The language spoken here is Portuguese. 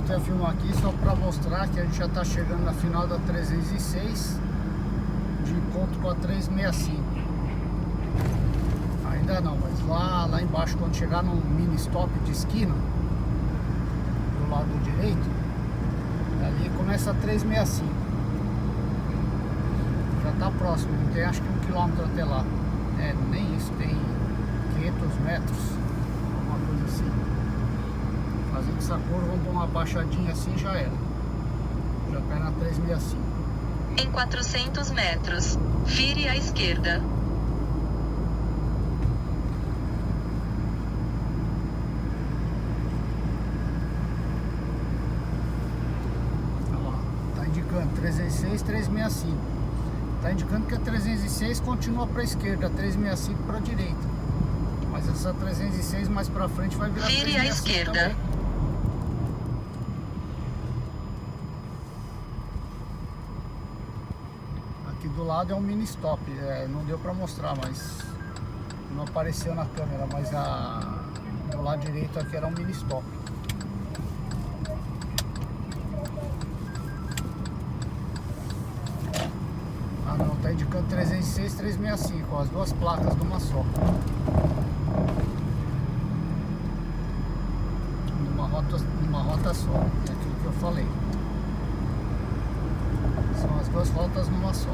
voltei a filmar aqui só para mostrar que a gente já está chegando na final da 306 de encontro com a 365. Ainda não, mas lá embaixo, quando chegar num mini stop de esquina do lado direito, ali começa a 365. Já está próximo, tem acho que 1 quilômetro até lá. É, nem isso, tem 500 metros, alguma coisa assim. Fazendo essa curva, vamos dar uma baixadinha assim, já era. Já cai na 365. Em 400 metros, vire à esquerda. Olha lá, tá indicando 306, 365. Tá indicando que a 306 continua para a esquerda, a 365 para a direita. Mas essa 306 mais para frente vai virar 365 Vire à esquerda. também. Aqui do lado é um mini stop, não deu para mostrar, mas não apareceu na câmera, mas do lado direito aqui era um mini stop. Ah não, tá indicando 306, 365, ó, as duas placas numa só. Numa rota só, é aquilo que eu falei. São as duas rotas numa só.